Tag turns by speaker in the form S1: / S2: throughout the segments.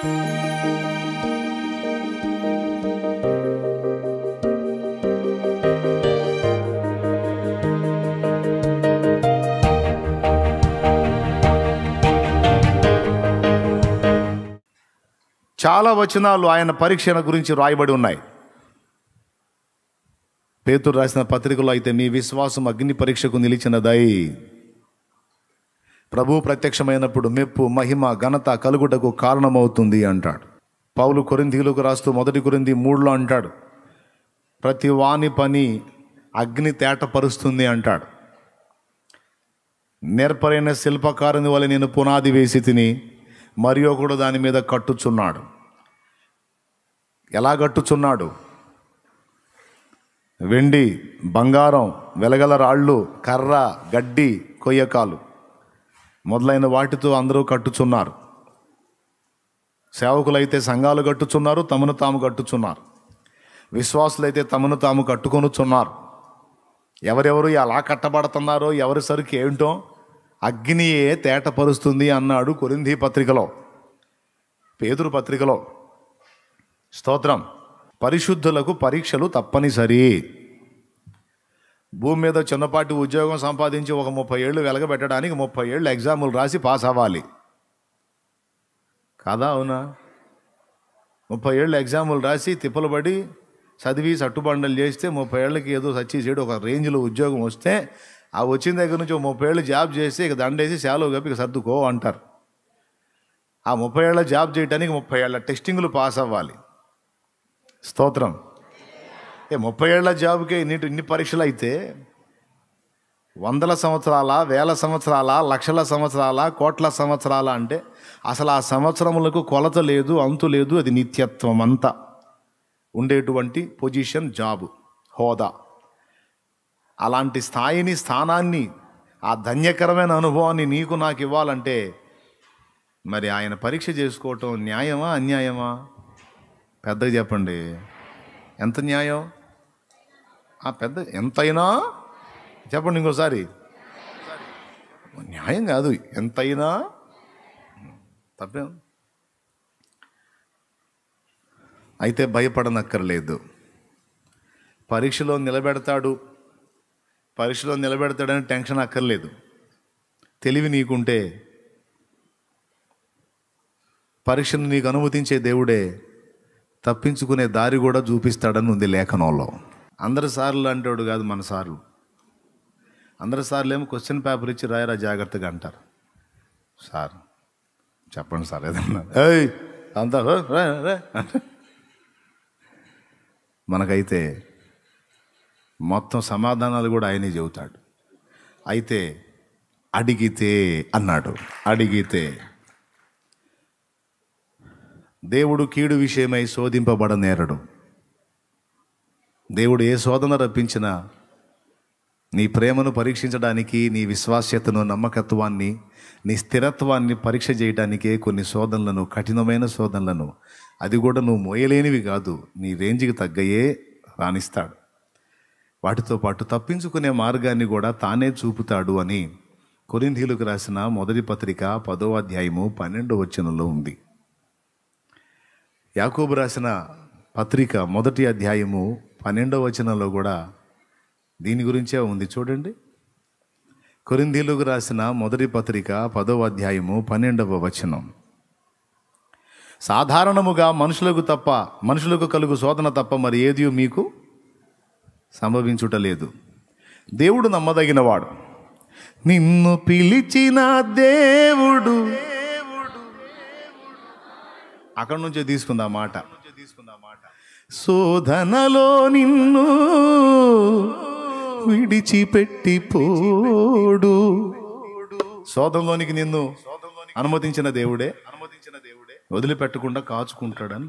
S1: చాలా వచనాలు ఆయన పరీక్షణ గురించి రాయబడి ఉన్నాయి. పేతురు రాసిన పత్రికలో అయితే మీ విశ్వాసం అగ్ని పరీక్షకు నిలిచినదై ప్రభు ప్రత్యక్షమైనప్పుడు మెప్పు మహిమ ఘనత కలుగుటకు కారణమవుతుంది అంటాడు. పౌలు కొరింథీయులకు రాస్తూ 1 కొరింథీ 3లో అంటాడు, ప్రతి వాని పని అగ్ని తేటపరుస్తుంది అంటాడు. నేర్పరైన శిల్పకారుని వలె నేను పునాది వేసి తిని మరి ఒకడు దాని మీద కట్టుచున్నాడు. ఎలా కట్టుచున్నాడు? వెండి, బంగారం, వెలగల రాళ్ళు, కర్ర, గడ్డి, కొయ్యకాలు మొదలైన వాటితో అందరూ కట్టుచున్నారు. సేవకులైతే సంఘాలు కట్టుచున్నారు, తమను తాము కట్టుచున్నారు. విశ్వాసులైతే తమను తాము కట్టుకొనుచున్నారు. ఎవరెవరు ఎలా కట్టబడుతున్నారో, ఎవరి సరికి ఏంటో అగ్నియే తేటపరుస్తుంది అన్నాడు కొరింథీ పత్రికలో, పేతురు పత్రికలో. స్తోత్రం. పరిశుద్ధులకు పరీక్షలు తప్పనిసరి. భూమి మీద చిన్నపాటి ఉద్యోగం సంపాదించి ఒక 30 ఏళ్ళు వెలగబెట్టడానికి 30 ఏళ్ళు ఎగ్జాములు రాసి పాస్ అవ్వాలి కాదా? అవునా? 30 ఏళ్ళు ఎగ్జాములు రాసి తిప్పలు పడి చదివి సట్టుబండలు చేస్తే 30 ఏళ్ళకి ఏదో సచ్చేసేడు ఒక రేంజ్లో ఉద్యోగం వస్తే, ఆ వచ్చిన దగ్గర నుంచి 30 ఏళ్ళు జాబ్ చేసి ఇక దండేసి శాలువ కప్పి ఇక సర్దుకో అంటారు. ఆ 30 ఏళ్ళ జాబ్ చేయడానికి 30 ఏళ్ళ టెస్టింగ్లు పాస్ అవ్వాలి. స్తోత్రం. 30 ఏళ్ళ జాబ్కే ఇన్ని పరీక్షలు అయితే 100 సంవత్సరాల, 1000 సంవత్సరాల, లక్షల సంవత్సరాల, కోట్ల సంవత్సరాల అంటే అసలు ఆ సంవత్సరములకు కొలత లేదు, అంతు లేదు. అది నిత్యత్వం అంతా ఉండేటువంటి పొజిషన్, జాబు, హోదా. అలాంటి స్థాయిని, స్థానాన్ని, ఆ ధన్యకరమైన అనుభవాన్ని నీకు నాకు ఇవ్వాలంటే మరి ఆయన పరీక్ష చేసుకోవటం న్యాయమా అన్యాయమా? పెద్దగా చెప్పండి. ఎంత న్యాయం? పెద్ద ఎంతైనా చెప్పండి ఇంకోసారి. న్యాయం కాదు, ఎంతైనా తప్పే. అయితే భయపడనక్కర్లేదు. పరీక్షలో నిలబెడతాడని టెన్షన్ అక్కర్లేదు. తెలివి నీకుంటే పరీక్షను నీకు అనుమతించే దేవుడే తప్పించుకునే దారి కూడా చూపిస్తాడని ఉంది లేఖనంలో. అందరి సార్లు అంటాడు కాదు మన సార్లు. అందరి సార్లు ఏమో క్వశ్చన్ పేపర్ ఇచ్చి రాయరా జాగ్రత్తగా అంటారు. సార్ చెప్పండి సార్ ఏదన్నా అంతా మనకైతే మొత్తం సమాధానాలు కూడా ఆయనే చెబుతాడు. అయితే అడిగితే అన్నాడు, అడిగితే దేవుడు కీడు విషయమై శోధింపబడనేరడు. దేవుడు ఏ శోధన రప్పించినా నీ ప్రేమను పరీక్షించడానికి, నీ విశ్వాస్యతను, నమ్మకత్వాన్ని, నీ స్థిరత్వాన్ని పరీక్ష చేయడానికే కొన్ని శోధనలను, కఠినమైన శోధనలను, అది కూడా నువ్వు మోయలేనివి కాదు, నీ రేంజ్కి తగ్గయే రాణిస్తాడు. వాటితో పాటు తప్పించుకునే మార్గాన్ని కూడా తానే చూపుతాడు అని కొరింథీయులకు రాసిన 1 పత్రిక 10వ అధ్యాయము 12వ వచనంలో ఉంది. యాకోబు రాసిన పత్రిక 1వ అధ్యాయము 12వ వచనంలో కూడా దీని గురించే ఉంది. చూడండి, కొరింథీయులకు రాసిన 1 పత్రిక 10వ అధ్యాయము 12వ వచనం. సాధారణముగా మనుషులకు కలుగు శోధన తప్ప మరి ఏది మీకు సంభవించుటలేదు. దేవుడు నమ్మదగినవాడు. నిన్ను పిలిచిన దేవుడు, అక్కడి నుంచే తీసుకుందా మాట. శోధనలో నిన్ను విడిచిపెట్టి పోడు. శోధనలోనికి నిన్ను అనుమతించిన దేవుడే వదిలిపెట్టకుండా కాచుకుంటాడని.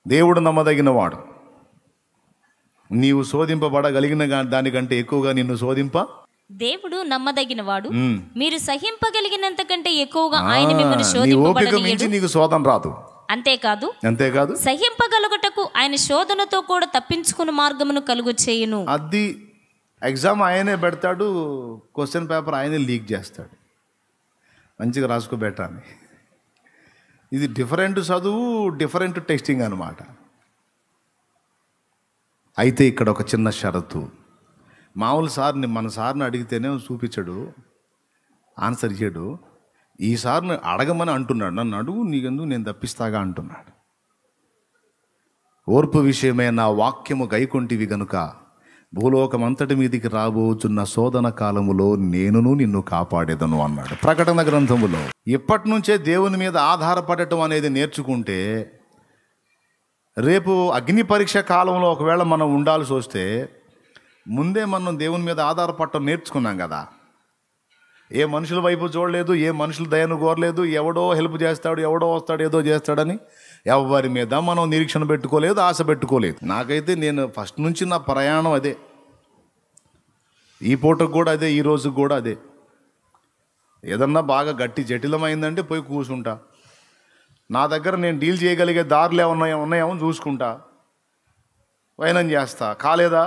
S1: దేవుడు నమ్మదగినవాడు. నీవు శోధింపబడగలిగిన దానికంటే ఎక్కువగా నిన్ను
S2: దేవుడు నమ్మదగినవాడు. మీరు సహింపగలిగినంత కంటే ఎక్కువగా ఆయన మిమ్మల్ని శోధింపబడనీయడు.
S1: నీకు శోధన రాదు.
S2: అంతేకాదు సహింపగలుగుటకు ఆయన శోధనతో కూడా తప్పించుకుని మార్గమును కలుగు చేయును.
S1: అది ఎగ్జామ్ ఆయనే పెడతాడు, క్వశ్చన్ పేపర్ ఆయనే లీక్ చేస్తాడు. మంచిగా రాసుకోబెట్టాలి. ఇది డిఫరెంట్ చదువు, డిఫరెంట్ టెస్టింగ్ అనమాట. అయితే ఇక్కడ ఒక చిన్న షరతు. మామూలు సార్ని, మన సార్ని అడిగితేనే చూపించడు, ఆన్సర్ ఇచ్చాడు. ఈ సార్ని అడగమని అంటున్నాడు. నన్ను అడుగు, నీకెందుకు, నేను తప్పిస్తాగా అంటున్నాడు. ఓర్పు విషయమే నా వాక్యము గైకొంటివి గనుక భూలోకమంతటి మీదికి రాబోచున్న శోధన కాలములో నేనును నిన్ను కాపాడేదను అన్నాడు ప్రకటన గ్రంథములో. ఇప్పటి నుంచే దేవుని మీద ఆధారపడటం అనేది నేర్చుకుంటే రేపు అగ్ని పరీక్ష కాలంలో ఒకవేళ మనం ఉండాల్సి వస్తే ముందే మనం దేవుని మీద ఆధారపడటం నేర్చుకున్నాం కదా. ఏ మనుషుల వైపు చూడలేదు, ఏ మనుషుల దయను కోరలేదు, ఎవడో హెల్ప్ చేస్తాడు, ఎవడో వస్తాడు, ఏదో చేస్తాడని ఎవరి మీద మనం నిరీక్షణ పెట్టుకోలేదు, ఆశ పెట్టుకోలేదు. నాకైతే నేను ఫస్ట్ నుంచి నా ప్రయాణం అదే. ఈ పూటకు కూడా అదే, ఈ రోజుకు కూడా అదే. ఏదన్నా బాగా గట్టి జటిలమైందంటే పోయి కూర్చుంటా. నా దగ్గర నేను డీల్ చేయగలిగే దారులు ఉన్నాయేమో చూసుకుంటా, వైనం చేస్తా. కాలేదా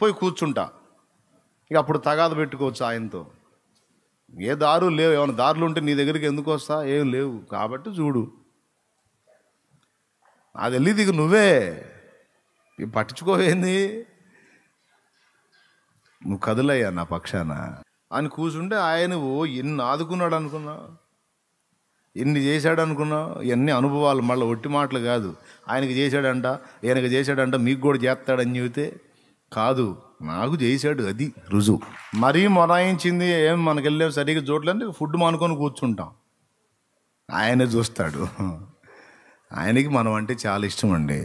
S1: పోయి కూర్చుంటా. ఇక అప్పుడు తగాద పెట్టుకోవచ్చు ఆయనతో. ఏ దారు లేవు, ఏమైనా దారులు ఉంటే నీ దగ్గరికి ఎందుకు వస్తా, ఏం లేవు కాబట్టి చూడు. అది వెళ్ళి దిగు, నువ్వే పట్టించుకోవేంది, నువ్వు కదులయ్యా నా పక్షాన అని కూర్చుంటే ఆయన ఎన్ని ఆదుకున్నాడు అనుకున్నా, ఎన్ని చేశాడు అనుకున్నా. ఇవన్నీ అనుభవాలు, మళ్ళీ ఒట్టి మాటలు కాదు. ఆయనకి చేశాడంట, ఈయనకి చేశాడంట, మీకు కూడా చేస్తాడని చెబితే కాదు, నాకు చేశాడు, అది రుజువు. మరీ మొరాయించింది ఏం మనకెళ్ళే సరిగ్గా చూడలేంటే ఫుడ్ మానుకొని కూర్చుంటాం, ఆయనే చూస్తాడు. ఆయనకి మనం అంటే చాలా ఇష్టం అండి.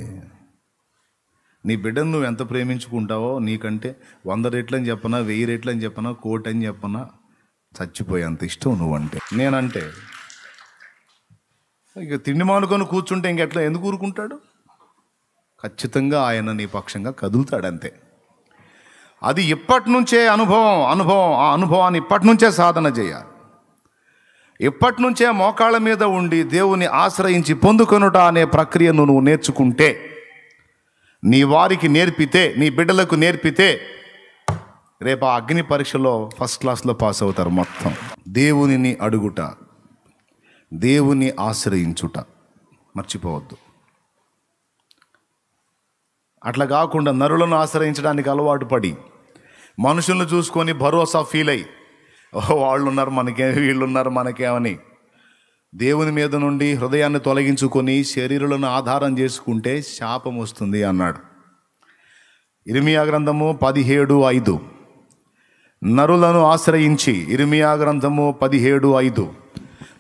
S1: నీ బిడ్డను నువ్వు ఎంత ప్రేమించుకుంటావో, నీకంటే 100 రెట్లని చెప్పనా, 1000 రెట్లని చెప్పనా, 1,000,000 అని చెప్పనా, చచ్చిపోయేంత ఇష్టం నువ్వంటే. నేనంటే ఇక తిండి మానుకొని కూర్చుంటే ఇంకెట్లా, ఎందుకు ఊరుకుంటాడు? ఖచ్చితంగా ఆయన నీ పక్షంగా కదులుతాడంతే. అది ఇప్పటి నుంచే అనుభవం. ఆ అనుభవాన్ని ఇప్పటి నుంచే సాధన చేయాలి. ఇప్పటి నుంచే మోకాళ్ళ మీద ఉండి దేవుని ఆశ్రయించి పొందుకొనుట అనే ప్రక్రియను నువ్వు నేర్చుకుంటే, నీ వారికి నేర్పితే, నీ బిడ్డలకు నేర్పితే రేపు ఆ అగ్ని పరీక్షలో ఫస్ట్ క్లాస్లో పాస్ అవుతారు మొత్తం. దేవునిని అడుగుట, దేవుని ఆశ్రయించుట మర్చిపోవద్దు. అట్లా కాకుండా నరులను ఆశ్రయించడానికి అలవాటు పడి మనుషులను చూసుకొని భరోసా ఫీల్ అయ్యి, ఓహో వాళ్ళు ఉన్నారు మనకే, వీళ్ళు ఉన్నారు మనకేమని దేవుని మీద నుండి హృదయాన్ని తొలగించుకొని శరీరులను ఆధారం చేసుకుంటే శాపం వస్తుంది అన్నాడు. ఇర్మియా గ్రంథము 17:5. నరులను ఆశ్రయించి, ఇర్మియా గ్రంథము 17:5,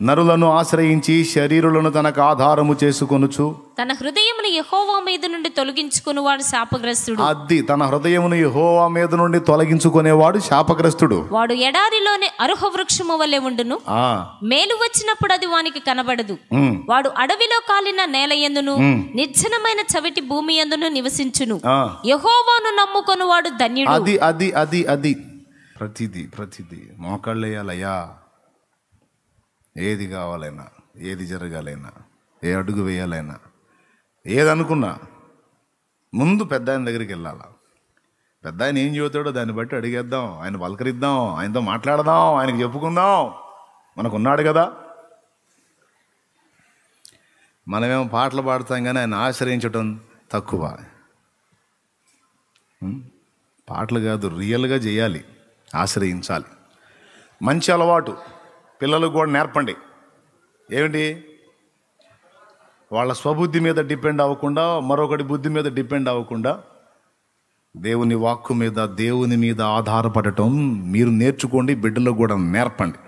S1: నరులను ఆశ్రయించి శరీరులను తనకు ఆధారము చేసుకొనుచు
S2: తన హృదయమును యెహోవా మీద నుండి తొలగించుకునేవాడు శాపగ్రస్తుడు.
S1: అది తన హృదయమును యెహోవా మీద నుండి తొలగించుకునేవాడు శాపగ్రస్తుడు.
S2: వాడు ఎడారిలోని అరుహ వృక్షము వలె ఉండును, మేలు వచ్చినప్పుడు అది వానికి కనబడదు. వాడు అడవిలో కాలిన నేల యందును నిర్జనమైన చవిటి భూమి యందును నివసించును. యెహోవాను నమ్ముకొని వాడు ధన్యుడు.
S1: అది అది అది అది ప్రతిదీ మోకాళ్ళేయాలయ్యా. ఏది కావాలైనా, ఏది జరగాలైనా, ఏ అడుగు వేయాలైనా, ఏదనుకున్నా ముందు పెద్ద ఆయన దగ్గరికి వెళ్ళాలా. పెద్ద ఆయన ఏం చెబుతాడో దాన్ని బట్టి అడిగేద్దాం, ఆయన పలకరిద్దాం, ఆయనతో మాట్లాడదాం, ఆయనకు చెప్పుకుందాం. మనకున్నాడు కదా. మనమేమో పాటలు పాడుతాం కానీ ఆయన ఆశ్రయించడం తక్కువ. పాటలు కాదు, రియల్గా చేయాలి, ఆశ్రయించాలి. మంచి అలవాటు పిల్లలకు కూడా నేర్పండి. ఏమిటి? వాళ్ళ స్వబుద్ధి మీద డిపెండ్ అవ్వకుండా, మరొకటి బుద్ధి మీద డిపెండ్ అవ్వకుండా దేవుని వాక్కు మీద, దేవుని మీద ఆధారపడటం మీరు నేర్చుకోండి, బిడ్డలకు కూడా నేర్పండి.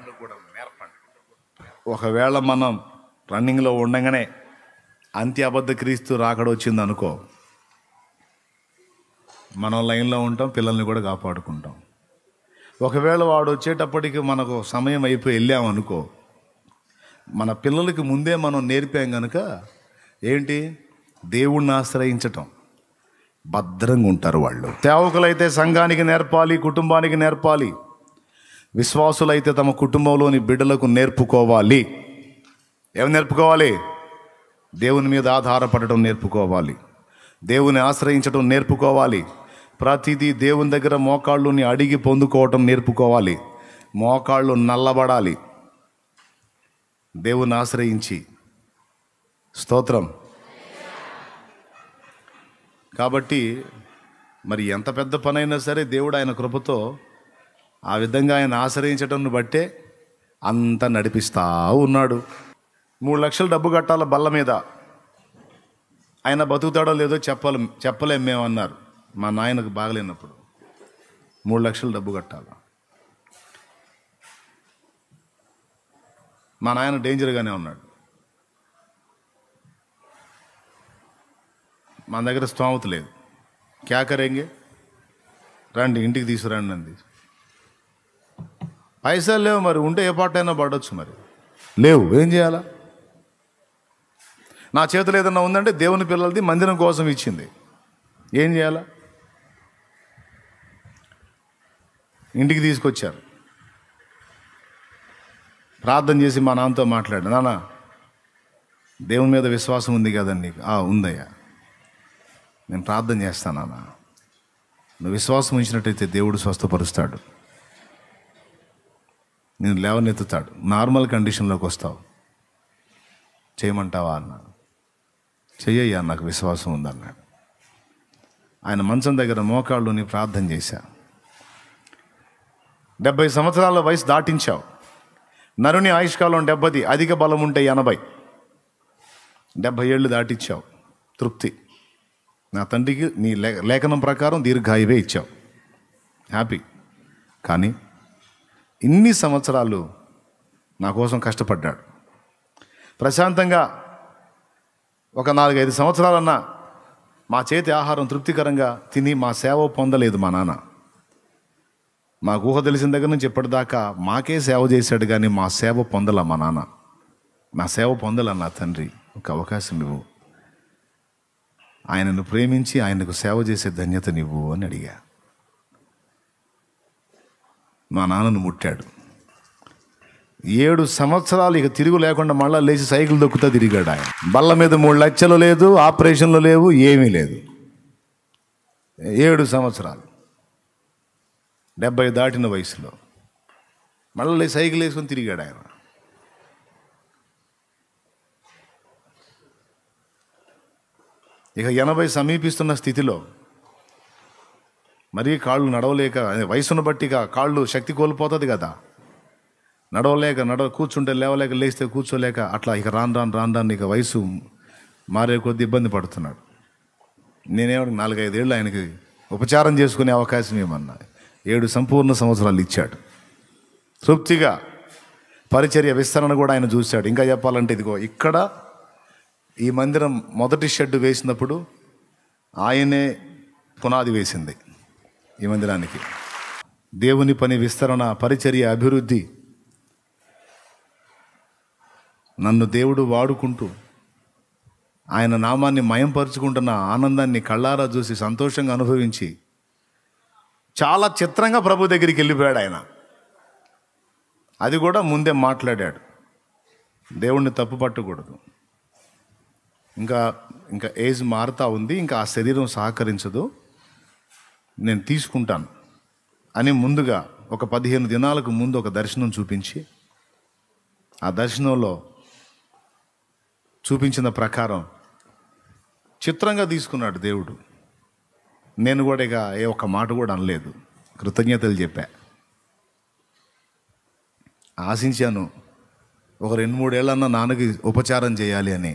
S1: ఒకవేళ మనం రన్నింగ్లో ఉండగానే అంత్య క్రీస్తు రాకడ వచ్చింది అనుకో, మనం లైన్లో ఉంటాం, పిల్లల్ని కూడా కాపాడుకుంటాం. ఒకవేళ వాడు వచ్చేటప్పటికి మనకు సమయం అయిపోయి వెళ్ళామనుకో, మన పిల్లలకి ముందే మనం నేర్పాం కనుక ఏంటి, దేవుణ్ణి ఆశ్రయించటం, భద్రంగా ఉంటారు వాళ్ళు. సేవకులైతే సంఘానికి నేర్పాలి, కుటుంబానికి నేర్పాలి. విశ్వాసులైతే తమ కుటుంబంలోని బిడ్డలకు నేర్పుకోవాలి. ఏమి నేర్పుకోవాలి? దేవుని మీద ఆధారపడటం నేర్పుకోవాలి, దేవుని ఆశ్రయించడం నేర్పుకోవాలి. ప్రతిదీ దేవుని దగ్గర మోకాళ్ళుని అడిగి పొందుకోవటం నేర్పుకోవాలి. మోకాళ్ళు నల్లబడాలి. దేవుని ఆశ్రయించి. స్తోత్రం. కాబట్టి మరి ఎంత పెద్ద పనైనా సరే దేవుడు ఆయన కృపతో ఆ విధంగా ఆయన ఆశ్రయించడం బట్టే అంత నడిపిస్తూ ఉన్నాడు. 3 లక్షలు డబ్బు కట్టాల బల్ల మీద. ఆయన బతుకుతాడో లేదో చెప్పలేం మేము అన్నారు. మా నాయనకు బాగలేనప్పుడు 3 లక్షలు డబ్బు కట్టాలి. మా నాయన డేంజర్గానే ఉన్నాడు. మన దగ్గర స్తోమత లేదు. క్యా కరేంగే, రండి ఇంటికి తీసుకురండి అంది. పైసలు లేవు, మరి ఉంటే ఏ పాటైనా పడవచ్చు, మరి లేవు, ఏం చేయాలా? నా చేతులు ఏదన్నా ఉందంటే దేవుని పిల్లలది మందిరం కోసం ఇచ్చింది, ఏం చేయాలా? ఇంటికి తీసుకొచ్చారు. ప్రార్థన చేసి మా నాన్నతో మాట్లాడు, నాన్న దేవుని మీద విశ్వాసం ఉంది కదండి నీకు? ఉందయ్యా, నేను ప్రార్థన చేస్తానన్నా. నువ్వు విశ్వాసం ఉంచినట్టయితే దేవుడు స్వస్థపరుస్తాడు, నేను లేవనెత్తుతాడు, నార్మల్ కండిషన్లోకి వస్తావు, చేయమంటావా అన్నాడు. చెయ్యయ్యా, నాకు విశ్వాసం ఉందన్నాడు. ఆయన మంచం దగ్గర మోకాళ్ళుని ప్రార్థన చేశా. 70 సంవత్సరాల వయసు దాటించావు. నరుని ఆయుష్కాలం 70, అధిక బలం ఉంటే 80. 70 ఏళ్ళు దాటించావు. తృప్తి. నా తండ్రికి నీ లేఖనం ప్రకారం దీర్ఘాయువే ఇచ్చావు, హ్యాపీ. కానీ ఇన్ని సంవత్సరాలు నా కోసం కష్టపడ్డాడు. ప్రశాంతంగా ఒక 4-5 సంవత్సరాలన్నా మా చేతి ఆహారం తృప్తికరంగా తిని మా సేవ పొందలేదు మా నాన్న. మా ఊహ తెలిసిన దగ్గర నుంచి ఇప్పటిదాకా మాకే సేవ చేశాడు, కానీ మా సేవ పొందలా మా నాన్న. నా సేవ పొందలా నా తండ్రి. ఒక అవకాశం ఇవ్వు, ఆయనను ప్రేమించి ఆయనకు సేవ చేసే ధన్యత నివ్వు అని అడిగా. మా నాన్నను ముట్టాడు. 7 సంవత్సరాలు ఇక తిరుగు లేకుండా మళ్ళీ లేచి సైకిల్ దొక్కుతా తిరిగాడు ఆయన. బల్ల మీద 3 లక్షలు లేదు, ఆపరేషన్లు లేవు, ఏమీ లేదు. 7 సంవత్సరాలు 70 దాటిన వయసులో మళ్ళీ సైకిల్ వేసుకొని తిరిగాడు ఆయన. ఇక 80 సమీపిస్తున్న స్థితిలో మరీ కాళ్ళు నడవలేక, వయసును బట్టి కాళ్ళు శక్తి కోల్పోతుంది కదా, కూర్చుంటే లేవలేక, లేస్తే కూర్చోలేక, అట్లా ఇక రాను ఇక వయసు మారే కొద్ది ఇబ్బంది పడుతున్నాడు. నేనేమో 4-5 ఏళ్ళు ఆయనకి ఉపచారం చేసుకునే అవకాశం ఏమన్నా. 7 సంపూర్ణ సంవత్సరాలు ఇచ్చాడు. తృప్తిగా పరిచర్య విస్తరణ కూడా ఆయన చూశాడు. ఇంకా చెప్పాలంటే ఇదిగో ఇక్కడ ఈ మందిరం మొదటి షెడ్ వేసినప్పుడు ఆయనే పునాది వేసింది ఈ మందిరానికి. దేవుని పని విస్తరణ, పరిచర్య, అభివృద్ధి, నన్ను దేవుడు వాడుకుంటూ ఆయన నామాన్ని మయంపరుచుకుంటున్న ఆనందాన్ని కళ్ళారా చూసి సంతోషంగా అనుభవించి చాలా చిత్రంగా ప్రభు దగ్గరికి వెళ్ళిపోయాడు ఆయన. అది కూడా ముందే మాట్లాడాడు, దేవుణ్ణి తప్పు పట్టకూడదు, ఇంకా ఏజ్ మారుతూ ఉంది, ఇంకా ఆ శరీరం సహకరించదు, నేను తీసుకుంటాను అని ముందుగా ఒక 15 దినాలకు ముందు ఒక దర్శనం చూపించి, ఆ దర్శనంలో చూపించిన ప్రకారం చిత్రంగా తీసుకున్నాడు దేవుడు. నేను కూడా ఇక ఒక్క మాట కూడా అనలేదు, కృతజ్ఞతలు చెప్పా. ఆశించాను ఒక 2-3 ఏళ్ళన్నా నాన్నకి ఉపచారం చేయాలి అని.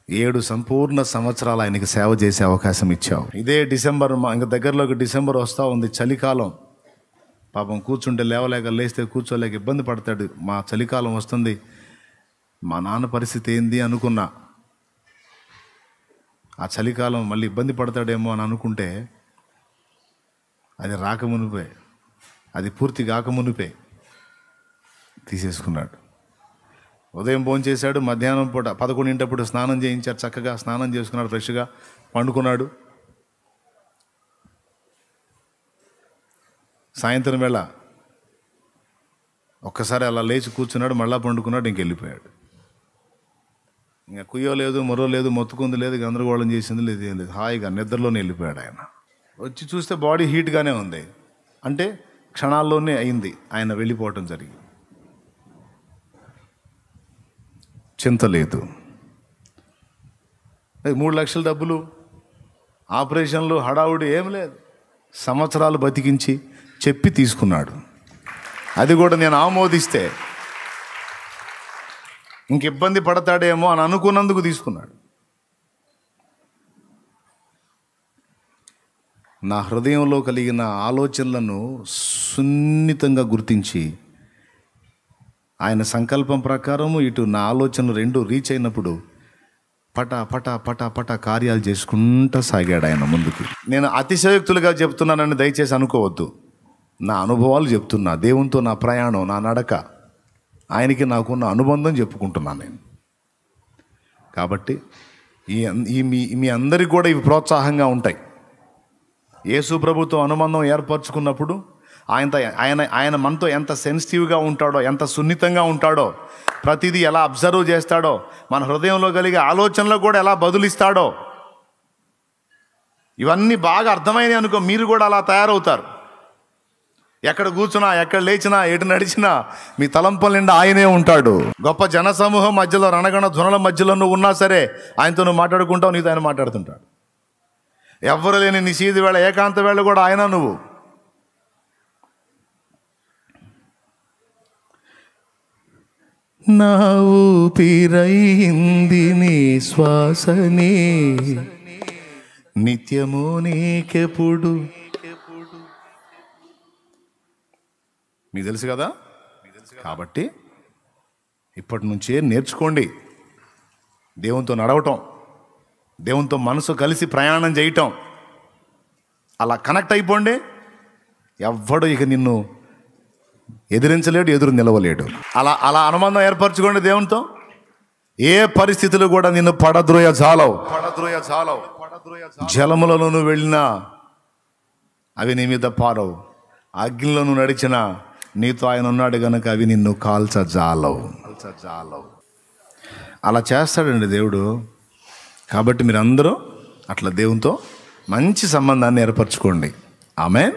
S1: 7 సంపూర్ణ సంవత్సరాలు ఆయనకి సేవ చేసే అవకాశం ఇచ్చావు. ఇదే డిసెంబర్, ఇంకా దగ్గరలోకి డిసెంబర్ వస్తూ ఉంది, చలికాలం. పాపం కూర్చుంటే లేవలేక, లేస్తే కూర్చోలేక ఇబ్బంది పడతాడు. మా చలికాలం వస్తుంది, మా నాన్న పరిస్థితి ఏంది అనుకున్నా. ఆ చలికాలం మళ్ళీ ఇబ్బంది పడతాడేమో అని అనుకుంటే అది రాకమునిపే, అది పూర్తి కాకమునిపే తీసేసుకున్నాడు. ఉదయం భోంచేశాడు, మధ్యాహ్నం పూట 11 స్నానం చేయించారు, చక్కగా స్నానం చేసుకున్నాడు, ఫ్రెష్గా పండుకున్నాడు. సాయంత్రం వేళ ఒక్కసారి అలా లేచి కూర్చున్నాడు, మళ్ళా పండుకున్నాడు, ఇంకెళ్ళిపోయాడు. ఇంకా కుయ్యో లేదు, మొరో లేదు, మొత్తుకుంది లేదు, గందరగోళం చేసింది లేదు, ఏం లేదు, హాయిగా నిద్రలోనే వెళ్ళిపోయాడు ఆయన. వచ్చి చూస్తే బాడీ హీట్గానే ఉంది, అంటే క్షణాల్లోనే అయింది ఆయన వెళ్ళిపోవటం జరిగింది. చింత లేదు. 3 లక్షల డబ్బులు, ఆపరేషన్లు, హడావుడి ఏం లేదు. సంవత్సరాలు బతికించి చెప్పి తీసుకున్నాడు. అది కూడా నేను ఆమోదిస్తే ఇంక ఇబ్బంది పడతాడేమో అని అనుకున్నందుకు తీసుకున్నాడు. నా హృదయంలో కలిగిన ఆలోచనలను సున్నితంగా గుర్తించి ఆయన సంకల్పం ప్రకారము ఇటు నా ఆలోచనలు రెండు రీచ్ అయినప్పుడు పటా పటా పటా పటా కార్యాలు చేసుకుంటూ సాగాడు ఆయన ముందుకు. నేను అతిశయోక్తులుగా చెప్తున్నానని దయచేసి అనుకోవద్దు. నా అనుభవాలు చెప్తున్నా, దేవునితో నా ప్రయాణం, నా నడక, ఆయనకి నాకున్న అనుబంధం చెప్పుకుంటున్నాను నేను. కాబట్టి మీ అందరికి కూడా ఇవి ప్రోత్సాహంగా ఉంటాయి. యేసు ప్రభుతో అనుబంధం ఏర్పరచుకున్నప్పుడు ఆయన మనతో ఎంత సెన్సిటివ్గా ఉంటాడో, ఎంత సున్నితంగా ఉంటాడో, ప్రతిదీ ఎలా అబ్జర్వ్ చేస్తాడో, మన హృదయంలో కలిగే ఆలోచనలో కూడా ఎలా బదులిస్తాడో, ఇవన్నీ బాగా అర్థమైనవి అనుకో, మీరు కూడా అలా తయారవుతారు. ఎక్కడ కూర్చున్నా, ఎక్కడ లేచినా, ఎటు నడిచినా మీ తలంపుల నిండా ఆయనే ఉంటాడు. గొప్ప జనసమూహం మధ్యలో, రణగణ ధ్వనుల మధ్యలో నువ్వు ఉన్నా సరే ఆయనతో నువ్వు మాట్లాడుకుంటావు, నీతో ఆయన మాట్లాడుతుంటాడు. ఎవ్వరు లేని నిశీది వేళ, ఏకాంత వేళ కూడా ఆయన నువ్వు. నా ఊపిరైంది నీ శ్వాసనే, నిత్యము నీకెప్పుడు. మీకు తెలుసు కదా. కాబట్టి ఇప్పటి నుంచే నేర్చుకోండి దేవునితో నడవటం, దేవునితో మనసు కలిసి ప్రయాణం చేయటం. అలా కనెక్ట్ అయిపోండి. ఎవ్వడు ఇక నిన్ను ఎదిరించలేడు, ఎదురు నిలవలేడు. అలా అనుబంధం ఏర్పరచుకోండి దేవునితో. ఏ పరిస్థితులు కూడా నిన్ను పడద్రోయ జాలవు. జలములలో నువ్వు వెళ్ళినా అవి నీ మీద పారవు, అగ్నిలో నువ్వు నడిచినా నీతో ఆయన ఉన్నాడు గనక అవి నిన్ను కాల్చజాలవు. అలా చేస్తాడండి దేవుడు. కాబట్టి మీరందరూ అట్లా దేవునితో మంచి సంబంధాన్ని ఏర్పరచుకోండి. ఆమేన్.